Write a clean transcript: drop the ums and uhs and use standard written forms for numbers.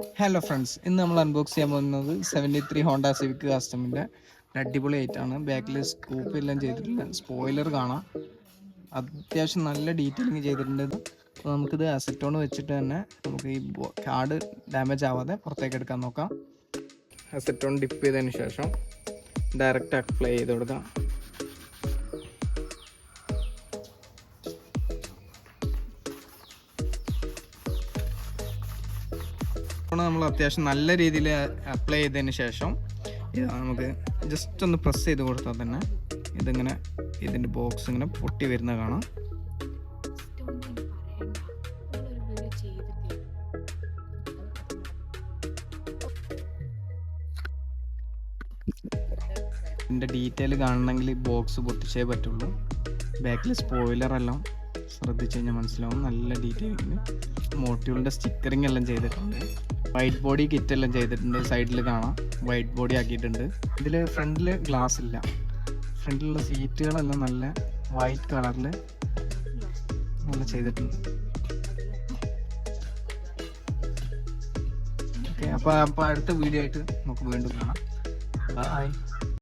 Hello friends, ഇന്ന് നമ്മൾ unbox ചെയ്യാൻ പോകുന്നത് 73 ഹോണ്ട സിവിക് കസ്റ്റമിൻ്റെ അടിപൊളി ആയിട്ടാണ്. ബാക്കിൽ സ്കൂപ്പ് എല്ലാം ചെയ്തിട്ടുള്ള സ്പോയിലർ കാണാം. അത്യാവശ്യം നല്ല ഡീറ്റെയിലിംഗ് ചെയ്തിട്ടുണ്ട്. അപ്പോൾ നമുക്കിത് അസറ്റോൺ വെച്ചിട്ട് തന്നെ നമുക്ക് ഈ കാർഡ് ഡാമേജ് ആവാതെ പുറത്തേക്ക് എടുക്കാൻ നോക്കാം. അസറ്റോൺ ഡിപ്പ് ചെയ്തതിന് ശേഷം ഡയറക്റ്റ് അപ്ലൈ ചെയ്ത് കൊടുക്കാം. നമ്മൾ അത്യാവശ്യം നല്ല രീതിയിൽ അപ്ലൈ ചെയ്തതിന് ശേഷം നമുക്ക് ജസ്റ്റ് ഒന്ന് പ്രസ് ചെയ്ത് കൊടുത്താൽ തന്നെ ഇതിങ്ങനെ ഇതിൻ്റെ ബോക്സ് ഇങ്ങനെ പൊട്ടി വരുന്ന കാണാം. ഇതിൻ്റെ ഡീറ്റെയിൽ കാണണമെങ്കിൽ ഈ ബോക്സ് പൊട്ടിച്ചേ പറ്റുള്ളൂ. ബാക്കിൽ സ്പോയിലറെല്ലാം ശ്രദ്ധിച്ച് കഴിഞ്ഞാൽ മനസ്സിലാവും. നല്ല ഡീറ്റെയിലിങ് മോട്ടോറിൻ്റെ സ്റ്റിക്കറിങ് എല്ലാം ചെയ്തിട്ടുണ്ട്. വൈറ്റ് ബോഡി കിറ്റ് എല്ലാം ചെയ്തിട്ടുണ്ട്. സൈഡിൽ കാണാം വൈറ്റ് ബോഡി ആക്കിയിട്ടുണ്ട്. ഇതിൽ ഫ്രണ്ടിൽ ഗ്ലാസ് ഇല്ല. ഫ്രണ്ടിലുള്ള സീറ്റുകളെല്ലാം നല്ല വൈറ്റ് കളറിൽ നല്ല ചെയ്തിട്ടുണ്ട്. ഓക്കെ, അപ്പോൾ അടുത്ത വീഡിയോ ആയിട്ട് നമുക്ക് വീണ്ടും കാണാം. ബൈ.